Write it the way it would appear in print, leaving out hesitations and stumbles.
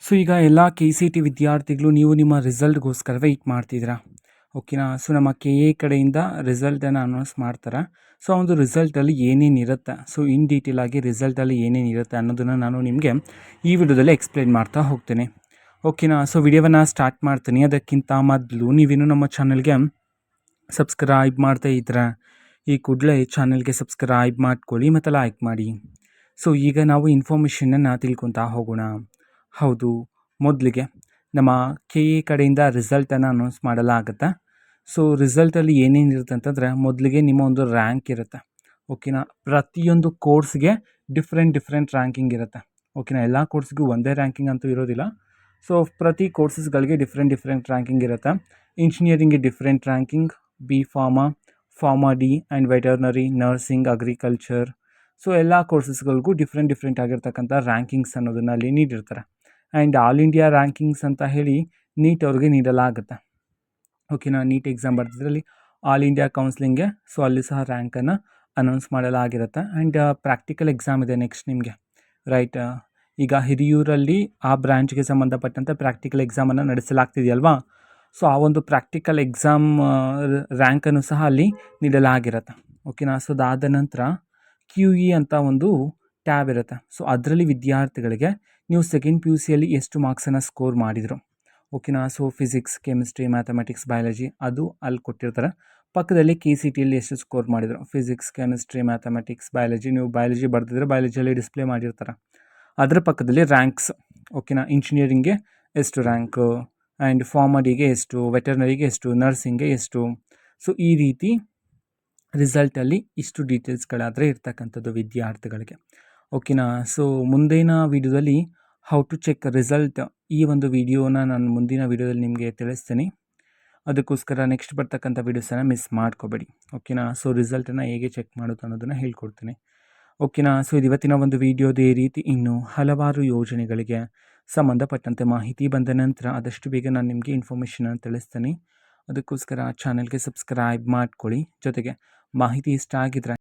So ಈಗ ಎಲ್ಲ KCT ವಿದ್ಯಾರ್ಥಿಗಳು ನೀವು ನಿಮ್ಮ ರಿಸಲ್ಟ್ಗೋಸ್ಕರ ವೆಯ್ಟ್ ಮಾಡ್ತಿದ್ದೀರಾ. ಓಕೆನಾ. ಸೊ ನಮ್ಮ KA ಕಡೆಯಿಂದ ರಿಸಲ್ಟನ್ನು ಅನೌನ್ಸ್ ಮಾಡ್ತಾರೆ. ಸೊ ಆ ಒಂದು ರಿಸಲ್ಟಲ್ಲಿ ಏನೇನಿರುತ್ತೆ, ಸೊ ಇನ್ ಡೀಟೇಲ್ ಆಗಿ ರಿಸಲ್ಟಲ್ಲಿ ಏನೇನಿರುತ್ತೆ ಅನ್ನೋದನ್ನು ನಾನು ನಿಮಗೆ ಈ ವಿಡಿಯೋದಲ್ಲಿ ಎಕ್ಸ್ಪ್ಲೈನ್ ಮಾಡ್ತಾ ಹೋಗ್ತೇನೆ. ಓಕೆನಾ. ಸೊ ವಿಡಿಯೋವನ್ನು ಸ್ಟಾರ್ಟ್ ಮಾಡ್ತೀನಿ. ಅದಕ್ಕಿಂತ ಮೊದಲು ನೀವೇನು ನಮ್ಮ ಚಾನಲ್ಗೆ ಸಬ್ಸ್ಕ್ರೈಬ್ ಮಾಡ್ತಾ ಇದ್ರೆ ಈ ಕೂಡಲೇ ಚಾನಲ್ಗೆ ಸಬ್ಸ್ಕ್ರೈಬ್ ಮಾಡ್ಕೊಳ್ಳಿ ಮತ್ತು ಲೈಕ್ ಮಾಡಿ. ಸೊ ಈಗ ನಾವು ಇನ್ಫಾರ್ಮೇಷನನ್ನು ತಿಳ್ಕೊತಾ ಹೋಗೋಣ. ಹೌದು, ಮೊದಲಿಗೆ ನಮ್ಮ KA ಕಡೆಯಿಂದ ರಿಸಲ್ಟನ್ನು ಅನೌನ್ಸ್ ಮಾಡಲಾಗುತ್ತೆ. ಸೊ ರಿಸಲ್ಟಲ್ಲಿ ಏನೇನಿರುತ್ತೆ ಅಂತಂದರೆ, ಮೊದಲಿಗೆ ನಿಮ್ಮ ಒಂದು ರ್ಯಾಂಕ್ ಇರುತ್ತೆ. ಓಕೆನಾ. ಪ್ರತಿಯೊಂದು ಕೋರ್ಸ್ಗೆ ಡಿಫ್ರೆಂಟ್ ರ್ಯಾಂಕಿಂಗ್ ಇರುತ್ತೆ. ಓಕೆನಾ. ಎಲ್ಲ ಕೋರ್ಸ್ಗೂ ಒಂದೇ ರ್ಯಾಂಕಿಂಗ್ ಅಂತೂ ಇರೋದಿಲ್ಲ. ಸೊ ಪ್ರತಿ ಕೋರ್ಸಸ್ಗಳಿಗೆ ಡಿಫ್ರೆಂಟ್ ರ್ಯಾಂಕಿಂಗ್ ಇರುತ್ತೆ. ಇಂಜಿನಿಯರಿಂಗ್ಗೆ different ranking, B pharma D and veterinary, nursing, agriculture. So ಎಲ್ಲ ಕೋರ್ಸಸ್ಗಳಿಗೂ ಡಿಫ್ರೆಂಟ್ ಆಗಿರ್ತಕ್ಕಂಥ ರ್ಯಾಂಕಿಂಗ್ಸ್ ಅನ್ನೋದನ್ನು ಅಲ್ಲಿ ನೀಡಿರ್ತಾರೆ. ಆ್ಯಂಡ್ ಆಲ್ ಇಂಡಿಯಾ ರ್ಯಾಂಕಿಂಗ್ಸ್ ಅಂತ ಹೇಳಿ ನೀಟ್ ಅವ್ರಿಗೆ ನೀಡಲಾಗುತ್ತೆ. ಓಕೆನಾ. ನೀಟ್ ಎಕ್ಸಾಮ್ ಬರ್ತಿದ್ರಲ್ಲಿ ಆಲ್ ಇಂಡಿಯಾ ಕೌನ್ಸಿಲಿಂಗ್ಗೆ ಸೊ ಅಲ್ಲಿ ಸಹ ರ್ಯಾಂಕನ್ನು ಅನೌನ್ಸ್ ಮಾಡಲಾಗಿರುತ್ತೆ. ಆ್ಯಂಡ್ ಪ್ರಾಕ್ಟಿಕಲ್ ಎಕ್ಸಾಮ್ ಇದೆ ನೆಕ್ಸ್ಟ್ ನಿಮಗೆ, ರೈಟ್. ಈಗ ಹಿರಿಯೂರಲ್ಲಿ ಆ ಬ್ರ್ಯಾಂಚ್ಗೆ ಸಂಬಂಧಪಟ್ಟಂತೆ ಪ್ರಾಕ್ಟಿಕಲ್ ಎಕ್ಸಾಮನ್ನು ನಡೆಸಲಾಗ್ತಿದೆಯಲ್ವಾ. ಸೊ ಆ ಒಂದು ಪ್ರಾಕ್ಟಿಕಲ್ ಎಕ್ಸಾಮ್ ರ್ಯಾಂಕನ್ನು ಸಹ ಅಲ್ಲಿ ನೀಡಲಾಗಿರುತ್ತೆ. ಓಕೆನಾ. ಸೊ ಅದಾದ ನಂತರ QE ಅಂತ ಒಂದು ಟ್ಯಾಬ್ ಇರುತ್ತೆ. ಸೊ ಅದರಲ್ಲಿ ವಿದ್ಯಾರ್ಥಿಗಳಿಗೆ ನೀವು ಸೆಕೆಂಡ್ PUCಯಲ್ಲಿ ಎಷ್ಟು ಮಾರ್ಕ್ಸನ್ನು ಸ್ಕೋರ್ ಮಾಡಿದರು, ಓಕೆನಾ. So physics, chemistry, mathematics, biology ಅದು ಅಲ್ಲಿ ಕೊಟ್ಟಿರ್ತಾರೆ. ಪಕ್ಕದಲ್ಲಿ KCTಯಲ್ಲಿ ಎಷ್ಟು ಸ್ಕೋರ್ ಮಾಡಿದರು, ಫಿಸಿಕ್ಸ್, ಕೆಮಿಸ್ಟ್ರಿ, ಮ್ಯಾಥಮೆಟಿಕ್ಸ್, ಬಯಾಲಜಿ. ನೀವು ಬಯಾಲಜಿ ಬರೆದಿದ್ರೆ ಬಯಾಲಜಿಯಲ್ಲಿ ಡಿಸ್ಪ್ಲೇ ಮಾಡಿರ್ತಾರೆ. ಅದರ ಪಕ್ಕದಲ್ಲಿ ರ್ಯಾಂಕ್ಸ್, ಓಕೆನಾ. ಇಂಜಿನಿಯರಿಂಗ್ಗೆ ಎಷ್ಟು ರ್ಯಾಂಕು, ಆ್ಯಂಡ್ ಫಾರ್ಮಡಿಗೆ ಎಷ್ಟು, ವೆಟರ್ನರಿಗೆ ಎಷ್ಟು, ನರ್ಸಿಂಗ್ಗೆ ಎಷ್ಟು. ಸೊ ಈ ರೀತಿ ರಿಸಲ್ಟಲ್ಲಿ ಇಷ್ಟು ಡೀಟೇಲ್ಸ್ಗಳಾದರೆ ಇರ್ತಕ್ಕಂಥದ್ದು ವಿದ್ಯಾರ್ಥಿಗಳಿಗೆ. ಓಕೆನಾ. ಸೊ ಮುಂದಿನ ವಿಡಿಯೋದಲ್ಲಿ ಹೌ ಟು ಚೆಕ್ ರಿಸಲ್ಟ್, ಈ ಒಂದು ವಿಡಿಯೋನ ನಾನು ಮುಂದಿನ ವಿಡಿಯೋದಲ್ಲಿ ನಿಮಗೆ ತಿಳಿಸ್ತೀನಿ. ಅದಕ್ಕೋಸ್ಕರ ನೆಕ್ಸ್ಟ್ ಬರ್ತಕ್ಕಂಥ ವೀಡಿಯೋಸನ್ನು ಮಿಸ್ ಮಾಡ್ಕೋಬೇಡಿ. ಓಕೆನಾ. ಸೊ ರಿಸಲ್ಟನ್ನು ಹೇಗೆ ಚೆಕ್ ಮಾಡೋದು ಅನ್ನೋದನ್ನು ಹೇಳ್ಕೊಡ್ತೀನಿ. ಓಕೆನಾ. ಸೊ ಇದು ಇವತ್ತಿನ ಒಂದು ವಿಡಿಯೋದೇ ರೀತಿ ಇನ್ನೂ ಹಲವಾರು ಯೋಜನೆಗಳಿಗೆ ಸಂಬಂಧಪಟ್ಟಂತೆ ಮಾಹಿತಿ ಬಂದ ನಂತರ ಆದಷ್ಟು ಬೇಗ ನಾನು ನಿಮಗೆ ಇನ್ಫಾರ್ಮೇಷನನ್ನು ತಿಳಿಸ್ತೀನಿ. ಅದಕ್ಕೋಸ್ಕರ ಚಾನಲ್ಗೆ ಸಬ್ಸ್ಕ್ರೈಬ್ ಮಾಡ್ಕೊಳ್ಳಿ. ಜೊತೆಗೆ ಮಾಹಿತಿ ಇಷ್ಟ ಆಗಿದ್ರೆ